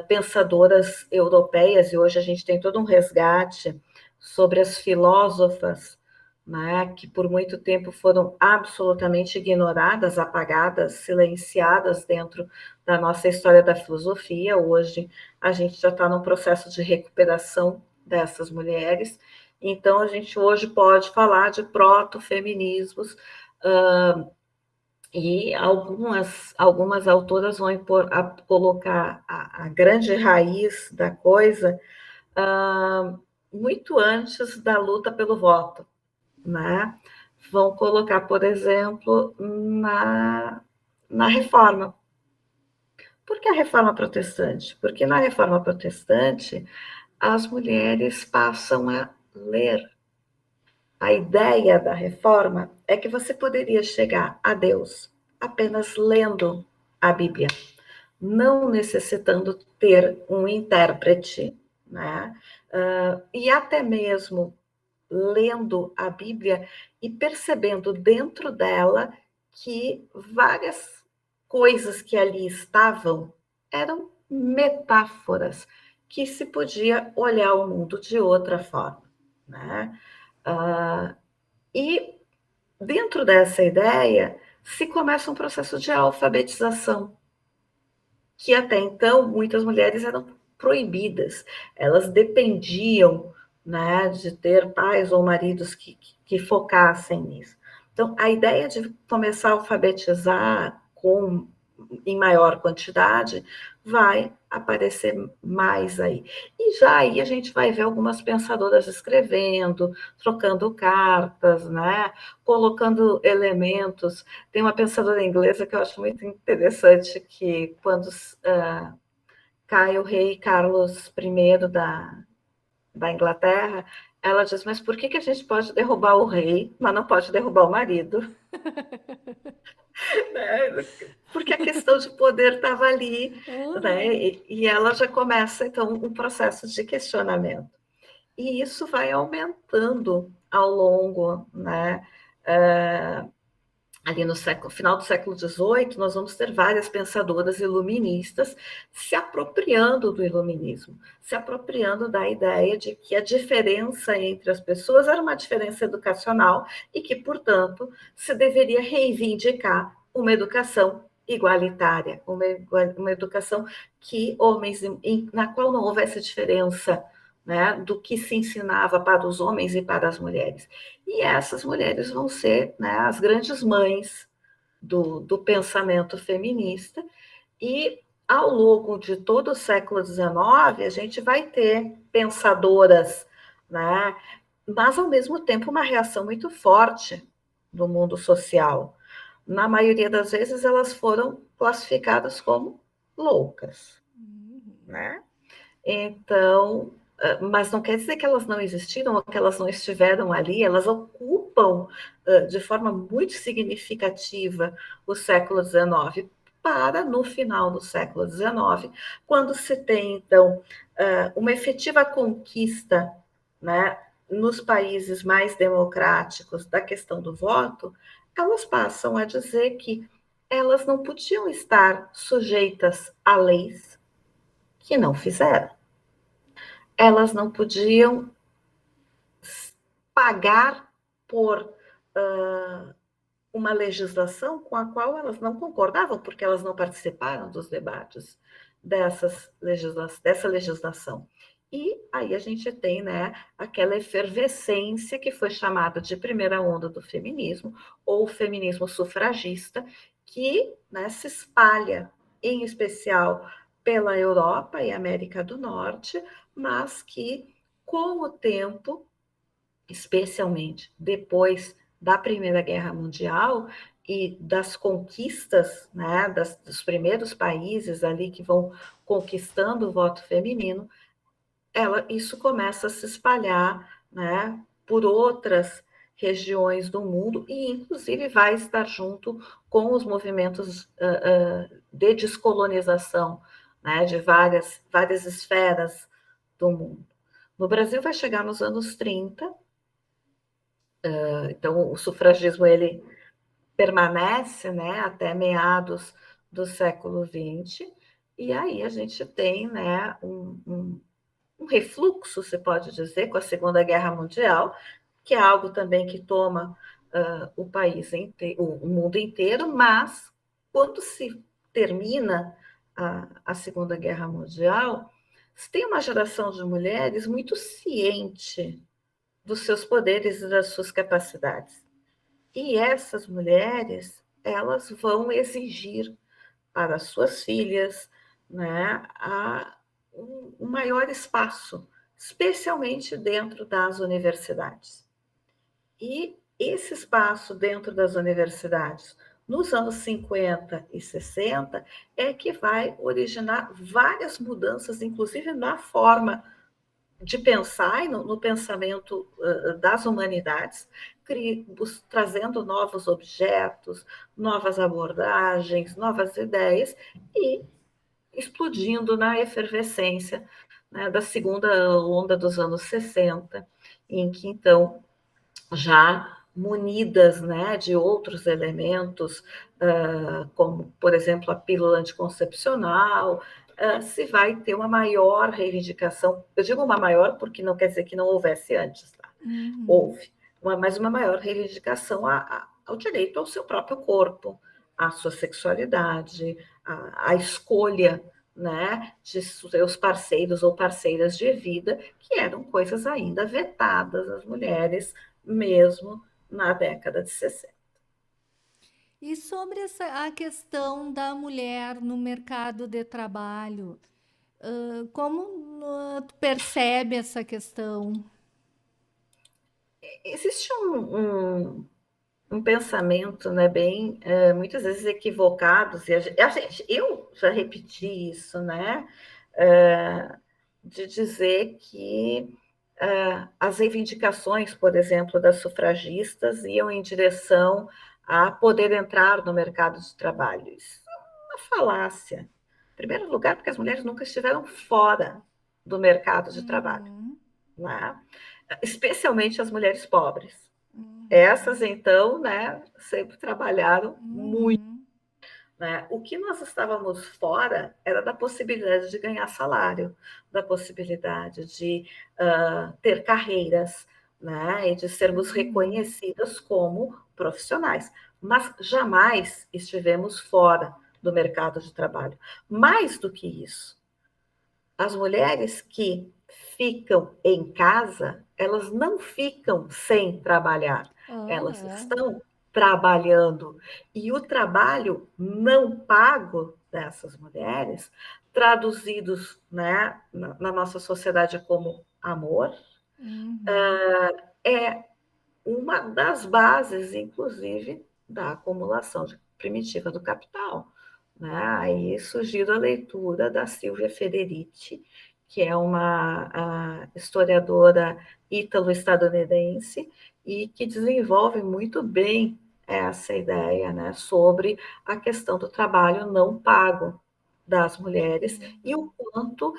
S3: pensadoras europeias, e hoje a gente tem todo um resgate sobre as filósofas, né, que por muito tempo foram absolutamente ignoradas, apagadas, silenciadas dentro da nossa história da filosofia. Hoje a gente já está num processo de recuperação dessas mulheres, então a gente hoje pode falar de protofeminismos, e algumas autoras vão colocar a grande raiz da coisa muito antes da luta pelo voto, né? Vão colocar, por exemplo, na reforma. Por que a reforma protestante? Porque na reforma protestante as mulheres passam a ler. A ideia da reforma é que você poderia chegar a Deus apenas lendo a Bíblia, não necessitando ter um intérprete, né? E até mesmo lendo a Bíblia e percebendo dentro dela que várias coisas que ali estavam eram metáforas, que se podia olhar o mundo de outra forma. né? E dentro dessa ideia se começa um processo de alfabetização, que até então muitas mulheres eram proibidas, elas dependiam, né, de ter pais ou maridos que focassem nisso. Então, a ideia de começar a alfabetizar em maior quantidade vai aparecer mais aí. E já aí a gente vai ver algumas pensadoras escrevendo, trocando cartas, né, colocando elementos. Tem uma pensadora inglesa que eu acho muito interessante, que quando cai o rei Carlos I da Inglaterra, ela diz, mas por que a gente pode derrubar o rei, mas não pode derrubar o marido? Né? Porque a questão de poder estava ali, né? E ela já começa, então, um processo de questionamento. E isso vai aumentando ao longo, né? Ali no final do século XVIII, nós vamos ter várias pensadoras iluministas se apropriando do iluminismo, se apropriando da ideia de que a diferença entre as pessoas era uma diferença educacional e que, portanto, se deveria reivindicar uma educação igualitária, uma educação que homens, na qual não houvesse diferença, né, do que se ensinava para os homens e para as mulheres. E essas mulheres vão ser, né, as grandes mães do pensamento feminista, e ao longo de todo o século XIX, a gente vai ter pensadoras, né, mas ao mesmo tempo uma reação muito forte do mundo social. Na maioria das vezes, elas foram classificadas como loucas, né? Então, mas não quer dizer que elas não existiram ou que elas não estiveram ali, elas ocupam de forma muito significativa o século XIX, para no final do século XIX, quando se tem, então, uma efetiva conquista, né, nos países mais democráticos da questão do voto, elas passam a dizer que elas não podiam estar sujeitas a leis que não fizeram. Elas não podiam pagar por uma legislação com a qual elas não concordavam, porque elas não participaram dos debates dessa legislação. E aí a gente tem, né, aquela efervescência que foi chamada de primeira onda do feminismo, ou feminismo sufragista, que, né, se espalha, em especial pela Europa e América do Norte, mas que, com o tempo, especialmente depois da Primeira Guerra Mundial e das conquistas, né, dos primeiros países ali que vão conquistando o voto feminino, isso começa a se espalhar, né, por outras regiões do mundo e, inclusive, vai estar junto com os movimentos de descolonização, né, de várias esferas do mundo. No Brasil vai chegar nos anos 30, então o sufragismo ele permanece, né, até meados do século XX, e aí a gente tem, né, um refluxo, se pode dizer, com a Segunda Guerra Mundial, que é algo também que toma o país inteiro, o mundo inteiro, mas quando se termina a Segunda Guerra Mundial, se tem uma geração de mulheres muito ciente dos seus poderes e das suas capacidades. E essas mulheres, elas vão exigir para suas filhas, né, um maior espaço, especialmente dentro das universidades. E esse espaço dentro das universidades, nos anos 50 e 60, é que vai originar várias mudanças, inclusive na forma de pensar e no pensamento das humanidades, trazendo novos objetos, novas abordagens, novas ideias e explodindo na efervescência, né, da segunda onda dos anos 60, em que, então, já munidas, né, de outros elementos, como, por exemplo, a pílula anticoncepcional, se vai ter uma maior reivindicação. Eu digo uma maior porque não quer dizer que não houvesse antes, tá? Houve, mas uma maior reivindicação ao direito ao seu próprio corpo, à sua sexualidade, à escolha, né, de seus parceiros ou parceiras de vida, que eram coisas ainda vetadas às mulheres, mesmo na década de 60.
S2: E sobre a questão da mulher no mercado de trabalho, como tu percebe essa questão?
S3: Existe um pensamento, né, bem, muitas vezes equivocados, e eu já repeti isso, né, de dizer que as reivindicações, por exemplo, das sufragistas iam em direção a poder entrar no mercado de trabalho. Isso é uma falácia. Em primeiro lugar, porque as mulheres nunca estiveram fora do mercado de trabalho, né? Especialmente as mulheres pobres. Essas, então, né, sempre trabalharam muito. Né? O que nós estávamos fora era da possibilidade de ganhar salário, da possibilidade de ter carreiras, né, e de sermos reconhecidas como profissionais. Mas jamais estivemos fora do mercado de trabalho. Mais do que isso, as mulheres que ficam em casa, elas não ficam sem trabalhar, elas estão trabalhando. E o trabalho não pago dessas mulheres, traduzidos, né, na nossa sociedade como amor, é uma das bases, inclusive, da acumulação primitiva do capital. Né? Aí surgiu a leitura da Silvia Federici, que é uma historiadora ítalo-estadunidense e que desenvolve muito bem essa ideia, né, sobre a questão do trabalho não pago das mulheres e o quanto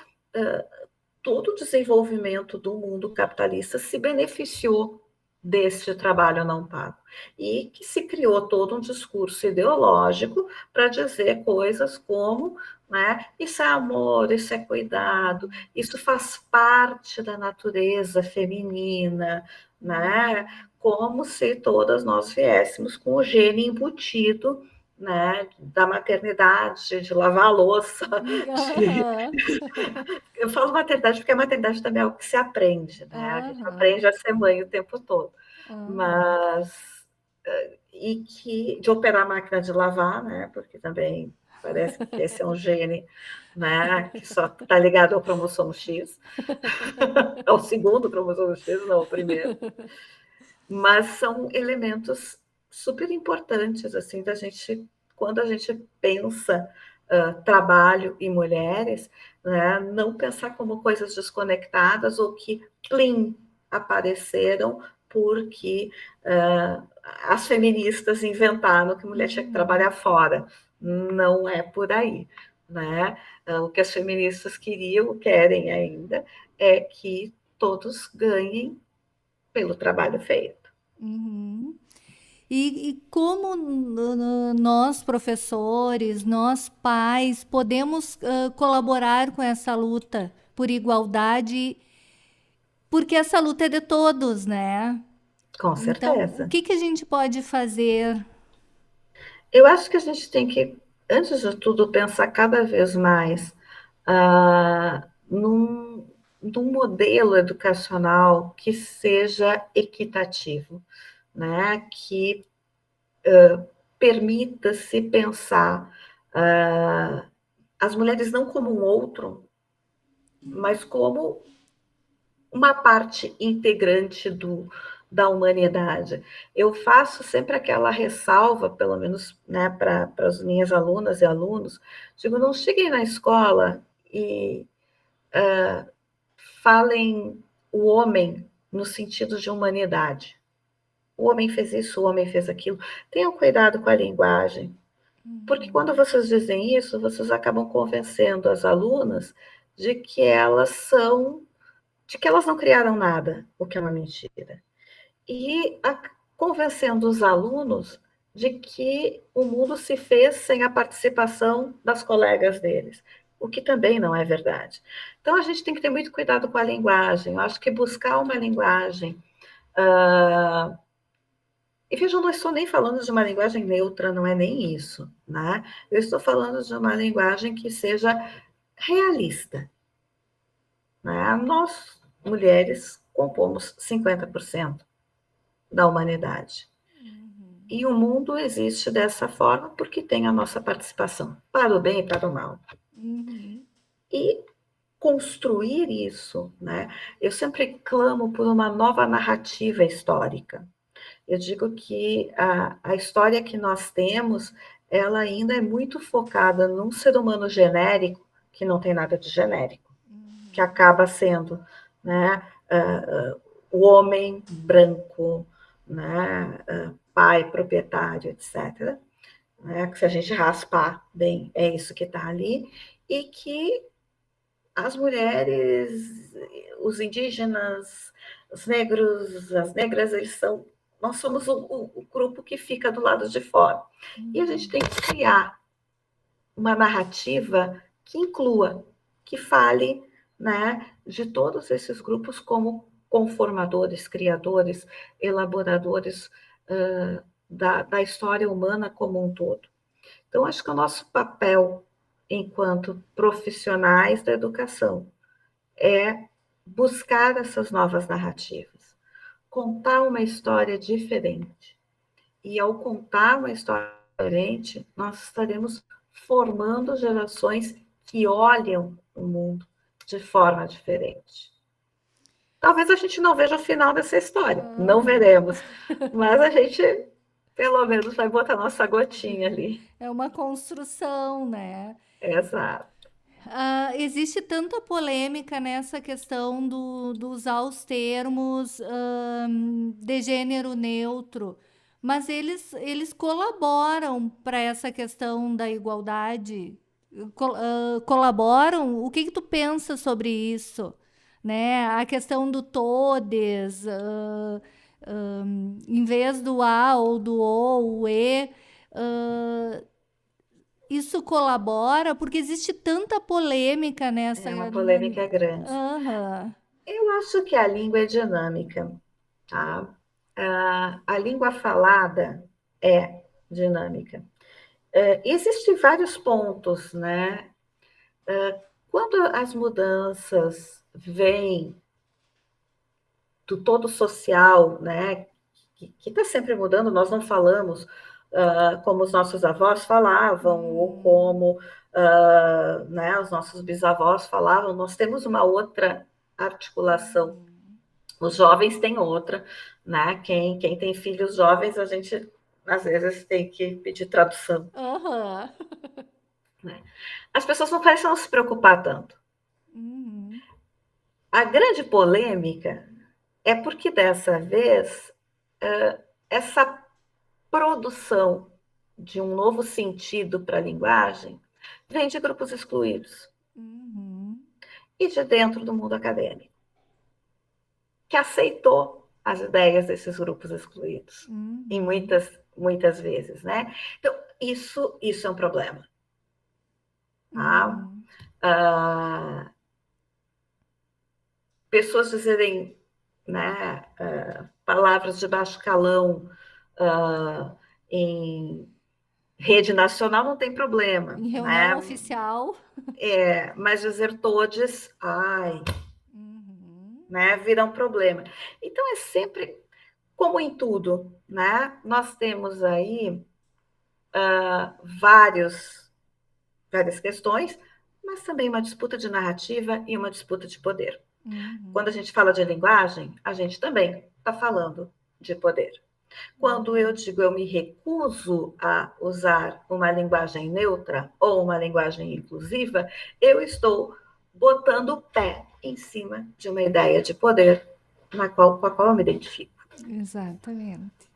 S3: todo o desenvolvimento do mundo capitalista se beneficiou deste trabalho não pago. E que se criou todo um discurso ideológico para dizer coisas como, né, isso é amor, isso é cuidado, isso faz parte da natureza feminina, né, como se todas nós viéssemos com o gene embutido, né, da maternidade, de lavar a louça, eu falo maternidade porque a maternidade também é algo que se aprende, né? A gente aprende a ser mãe o tempo todo. Mas e que de operar a máquina de lavar, né? Porque também parece que esse é um gene, né? Que só está ligado ao cromossomo X, ao segundo cromossomo X, não ao primeiro. Mas são elementos super importantes assim da gente quando a gente pensa trabalho e mulheres, né, não pensar como coisas desconectadas ou que plim apareceram porque as feministas inventaram que mulher tinha que trabalhar fora. Não é por aí. Né? O que as feministas queriam, querem ainda, é que todos ganhem pelo trabalho feito.
S2: E como nós, professores, nós pais, podemos colaborar com essa luta por igualdade, porque essa luta é de todos, né?
S3: Com
S2: Então, o
S3: certeza.
S2: que a gente pode fazer?
S3: Eu acho que a gente tem que, antes de tudo, pensar cada vez mais num modelo educacional que seja equitativo, né? Que permita-se pensar as mulheres não como um outro, mas como uma parte integrante da humanidade. Eu faço sempre aquela ressalva, pelo menos, né, para as minhas alunas e alunos, digo, não cheguem na escola e falem o homem no sentido de humanidade. O homem fez isso, o homem fez aquilo. Tenham cuidado com a linguagem, porque quando vocês dizem isso, vocês acabam convencendo as alunas de que elas não criaram nada, o que é uma mentira. E convencendo os alunos de que o mundo se fez sem a participação das colegas deles, o que também não é verdade. Então, a gente tem que ter muito cuidado com a linguagem. Eu acho que buscar uma linguagem E veja, eu não estou nem falando de uma linguagem neutra, não é nem isso, né? Eu estou falando de uma linguagem que seja realista, né? Nós, mulheres, compomos 50% da humanidade. E o mundo existe dessa forma porque tem a nossa participação, para o bem e para o mal. E construir isso, né? Eu sempre clamo por uma nova narrativa histórica. Eu digo que a história que nós temos, ela ainda é muito focada num ser humano genérico, que não tem nada de genérico, que acaba sendo, né, o homem branco, né, pai, proprietário, etc. Né, que se a gente raspar bem, é isso que está ali, e que as mulheres, os indígenas, os negros, as negras, nós somos o grupo que fica do lado de fora. E a gente tem que criar uma narrativa que inclua, que fale, né, de todos esses grupos como conformadores, criadores, elaboradores da história humana como um todo. Então, acho que o nosso papel enquanto profissionais da educação é buscar essas novas narrativas, contar uma história diferente. E ao contar uma história diferente, nós estaremos formando gerações que olham o mundo de forma diferente. Talvez a gente não veja o final dessa história, não veremos, mas a gente, pelo menos, vai botar nossa gotinha ali.
S2: É uma construção, né?
S3: Exato.
S2: Existe tanta polêmica nessa questão do usar os termos de gênero neutro, mas eles colaboram para essa questão da igualdade. Colaboram? O que tu pensa sobre isso? Né? A questão do todes, em vez do a ou do o e, isso colabora porque existe tanta polêmica nessa.
S3: É uma polêmica grande. Eu acho que a língua é dinâmica, tá? A língua falada é dinâmica. Existem vários pontos, né? Quando as mudanças vêm do todo social, né? Que está sempre mudando, nós não falamos como os nossos avós falavam, ou como né, os nossos bisavós falavam, nós temos uma outra articulação. Os jovens têm outra, né? Quem tem filhos jovens, a gente às vezes tem que pedir tradução. Né? As pessoas não parecem não se preocupar tanto. A grande polêmica é porque dessa vez essa produção de um novo sentido para a linguagem vem de grupos excluídos e de dentro do mundo acadêmico, que aceitou as ideias desses grupos excluídos, em muitas vezes, né? Então, isso é um problema. Tá? Pessoas dizerem, né, palavras de baixo calão em rede nacional não tem problema.
S2: Em reunião
S3: né?
S2: oficial.
S3: Mas dizer todes, né, vira um problema. Então, é sempre, como em tudo, né? Nós temos aí várias questões, mas também uma disputa de narrativa e uma disputa de poder. Quando a gente fala de linguagem, a gente também está falando de poder. Quando eu digo eu me recuso a usar uma linguagem neutra ou uma linguagem inclusiva, eu estou botando o pé em cima de uma ideia de poder com a qual eu me identifico.
S2: Exatamente.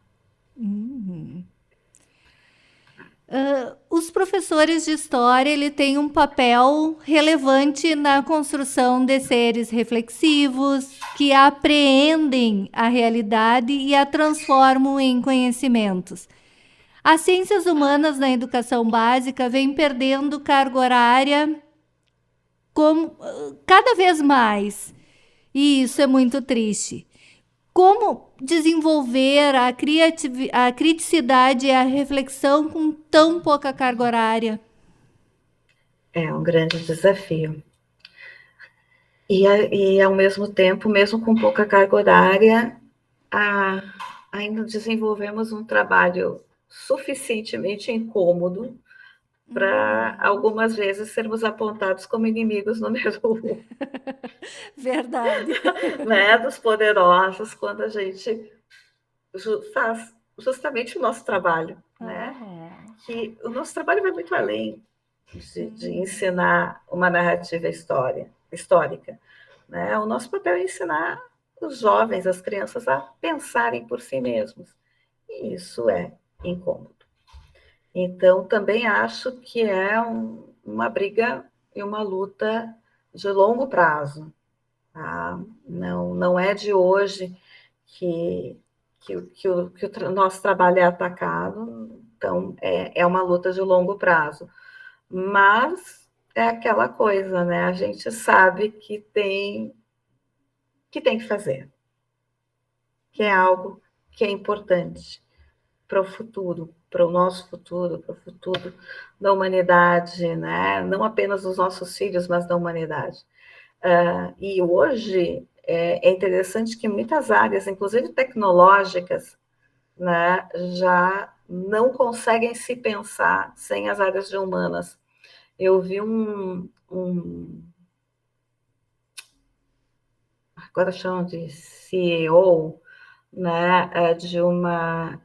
S2: Os professores de história ele têm um papel relevante na construção de seres reflexivos que apreendem a realidade e a transformam em conhecimentos. As ciências humanas na educação básica vêm perdendo carga horária cada vez mais, e isso é muito triste. Como desenvolver a criticidade e a reflexão com tão pouca carga horária?
S3: É um grande desafio. E ao mesmo tempo, mesmo com pouca carga horária, ainda desenvolvemos um trabalho suficientemente incômodo para algumas vezes sermos apontados como inimigos número um.
S2: Verdade.
S3: Né, dos poderosos, quando a gente faz justamente o nosso trabalho, né? Que o nosso trabalho vai muito além de ensinar uma narrativa histórica, né? O nosso papel é ensinar os jovens, as crianças a pensarem por si mesmos. E isso é incômodo. Então, também acho que é uma briga e uma luta de longo prazo. Tá? Não é de hoje que o nosso trabalho é atacado, então é uma luta de longo prazo. Mas é aquela coisa, né? A gente sabe que tem que fazer, que é algo que é importante para o futuro, para o nosso futuro, para o futuro da humanidade, né? Não apenas dos nossos filhos, mas da humanidade. E hoje é interessante que muitas áreas, inclusive tecnológicas, né, já não conseguem se pensar sem as áreas de humanas. Eu vi agora chamam de CEO, né, de uma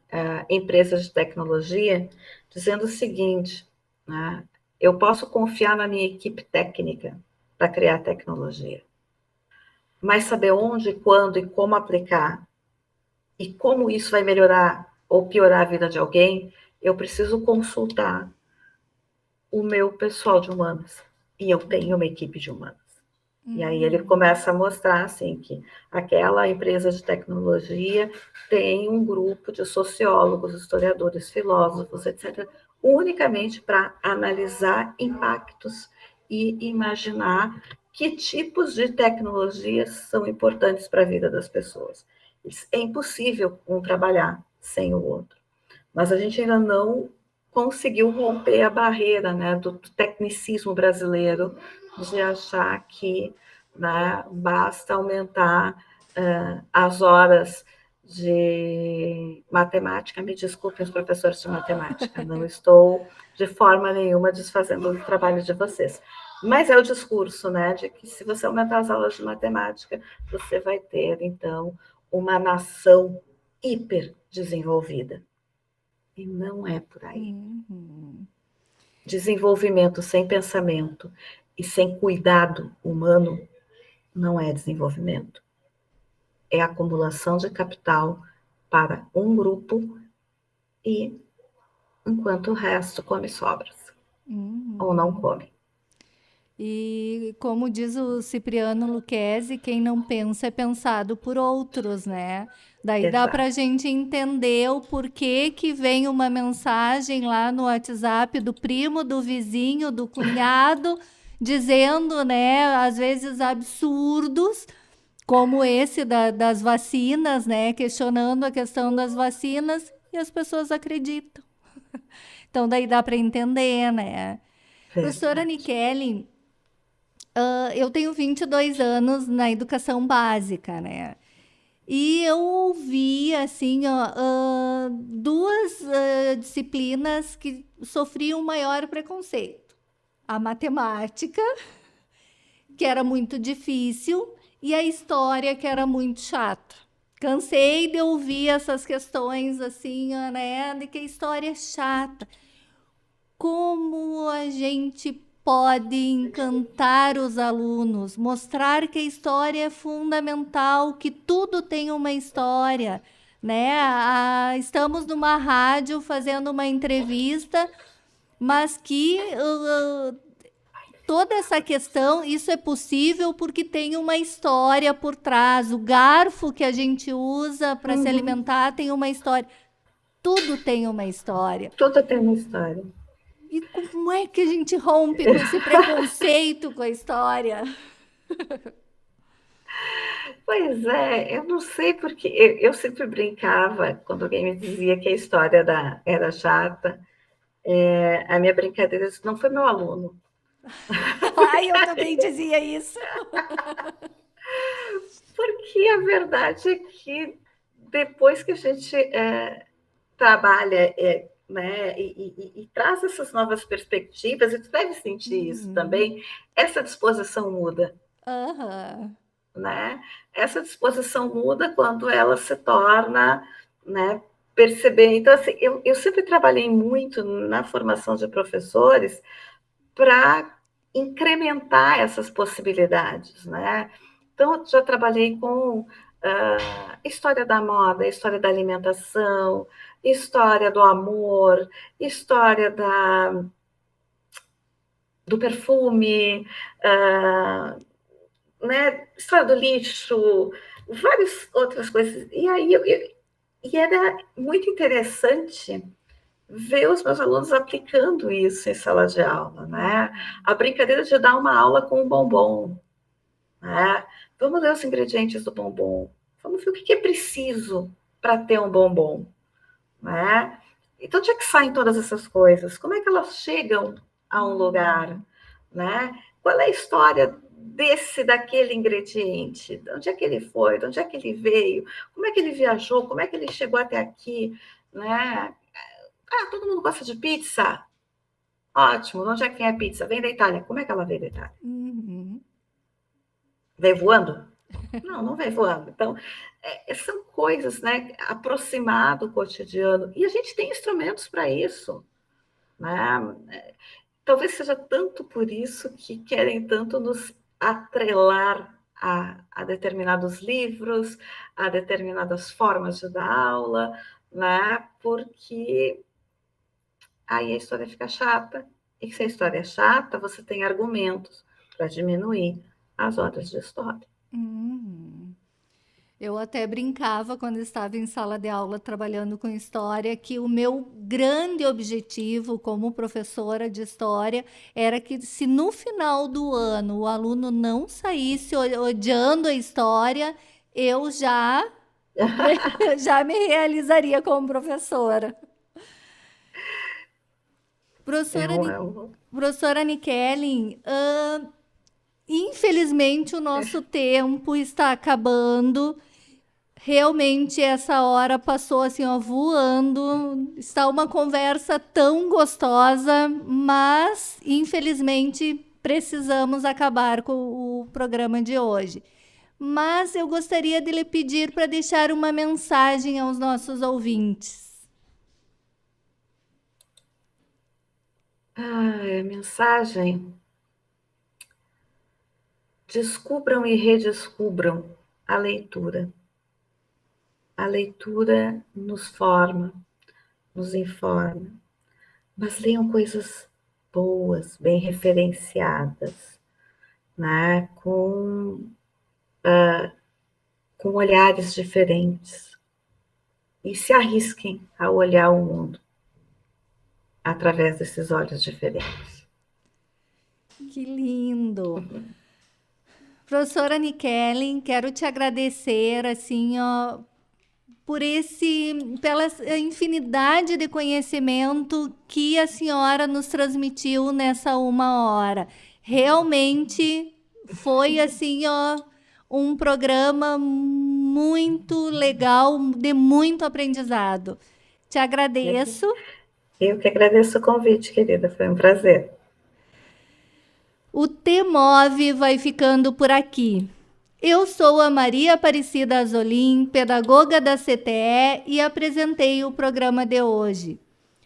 S3: empresa de tecnologia, dizendo o seguinte, né, eu posso confiar na minha equipe técnica para criar tecnologia, mas saber onde, quando e como aplicar e como isso vai melhorar ou piorar a vida de alguém, eu preciso consultar o meu pessoal de humanas. E eu tenho uma equipe de humanas. E aí ele começa a mostrar assim, que aquela empresa de tecnologia tem um grupo de sociólogos, historiadores, filósofos, etc., unicamente para analisar impactos e imaginar que tipos de tecnologias são importantes para a vida das pessoas. É impossível um trabalhar sem o outro. Mas a gente ainda não conseguiu romper a barreira, né, do tecnicismo brasileiro, de achar que, né, basta aumentar as horas de matemática. Me desculpem os professores de matemática, não estou de forma nenhuma desfazendo o trabalho de vocês. Mas é o discurso, né, de que se você aumentar as aulas de matemática, você vai ter, então, uma nação hiper desenvolvida. E não é por aí. Desenvolvimento sem pensamento e sem cuidado humano não é desenvolvimento. É acumulação de capital para um grupo e enquanto o resto come sobras. Ou não come.
S2: E como diz o Cipriano Lucchesi, quem não pensa é pensado por outros, né? Daí dá para a gente entender o porquê que vem uma mensagem lá no WhatsApp do primo, do vizinho, do cunhado, dizendo, né, às vezes absurdos, como esse das vacinas, né? Questionando a questão das vacinas e as pessoas acreditam. Então daí dá para entender, né? Professora Nicheli, eu tenho 22 anos na educação básica, né? E eu ouvi, assim, duas disciplinas que sofriam maior preconceito. A matemática, que era muito difícil, e a história, que era muito chata. Cansei de ouvir essas questões, assim, né? De que a história é chata. Como a gente pode encantar os alunos, mostrar que a história é fundamental, que tudo tem uma história, né? Estamos numa rádio fazendo uma entrevista, mas que toda essa questão, isso é possível porque tem uma história por trás. O garfo que a gente usa para se alimentar tem uma história. Tudo tem uma história.
S3: Tudo tem uma história.
S2: E como é que a gente rompe com esse preconceito com a história?
S3: Pois é, eu não sei porque eu sempre brincava quando alguém me dizia que a história era chata. A minha brincadeira não foi meu aluno,
S2: Ai, eu também dizia isso.
S3: porque a verdade é que depois que a gente trabalha, né, e traz essas novas perspectivas, e tu deve sentir isso também, essa disposição muda,
S2: Aham.
S3: né? Essa disposição muda quando ela se torna, né, perceber. Então, assim, eu sempre trabalhei muito na formação de professores para incrementar essas possibilidades, né? Então, já trabalhei com história da moda, história da alimentação, história do amor, história do perfume, né? História do lixo, várias outras coisas. E aí e era muito interessante ver os meus alunos aplicando isso em sala de aula, né? A brincadeira de dar uma aula com um bombom, né? Vamos ler os ingredientes do bombom. Vamos ver o que é preciso para ter um bombom, né? Então, onde é que saem todas essas coisas? Como é que elas chegam a um lugar, né? Qual é a história daquele ingrediente? De onde é que ele foi? De onde é que ele veio? Como é que ele viajou? Como é que ele chegou até aqui, né? Ah, todo mundo gosta de pizza? Ótimo. De onde é que vem a pizza? Vem da Itália. Como é que ela veio da Itália?
S2: Uhum.
S3: Veio voando? Não, não veio voando. Então, são coisas, né? Aproximar do cotidiano. E a gente tem instrumentos para isso, né? Talvez seja tanto por isso que querem tanto nos atrelar a determinados livros, a determinadas formas de dar aula, né? Porque aí a história fica chata. E se a história é chata, você tem argumentos para diminuir as horas de história.
S2: Uhum. Eu até brincava quando estava em sala de aula trabalhando com história que o meu grande objetivo como professora de história era que se no final do ano o aluno não saísse odiando a história, eu já eu já me realizaria como professora.
S3: É
S2: Professora,
S3: um, é um...
S2: professora Nikellen, infelizmente o nosso tempo está acabando. Realmente essa hora passou assim, ó, voando. Está uma conversa tão gostosa, mas infelizmente precisamos acabar com o programa de hoje. Mas eu gostaria de lhe pedir para deixar uma mensagem aos nossos ouvintes.
S3: A mensagem: descubram e redescubram a leitura. A leitura nos forma, nos informa, mas leiam coisas boas, bem referenciadas, né? Com olhares diferentes. E se arrisquem a olhar o mundo através desses olhos diferentes.
S2: Que lindo! Professora Nikellen, quero te agradecer assim, ó, pela infinidade de conhecimento que a senhora nos transmitiu nessa uma hora. Realmente foi assim, ó, um programa muito legal, de muito aprendizado. Te agradeço.
S3: Eu que agradeço o convite, querida, foi um prazer.
S2: O T-Move vai ficando por aqui. Eu sou a Maria Aparecida Azolim, pedagoga da CTE, e apresentei o programa de hoje.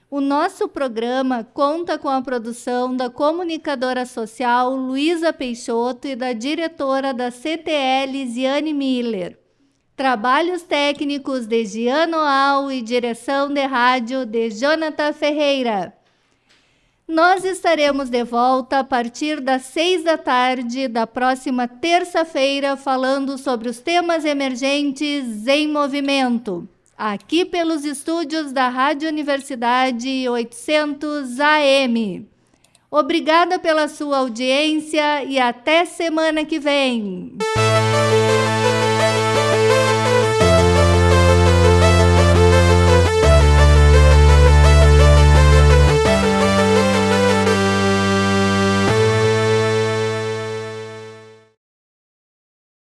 S2: O nosso programa conta com a produção da comunicadora social Luísa Peixoto e da diretora da CTE, Lisiane Miller. Trabalhos técnicos de Giano Al e direção de rádio de Jonathan Ferreira. Nós estaremos de volta a partir das 6 da tarde da próxima terça-feira, falando sobre os temas emergentes em movimento, aqui pelos estúdios da Rádio Universidade 800 AM. Obrigada pela sua audiência e até semana que vem!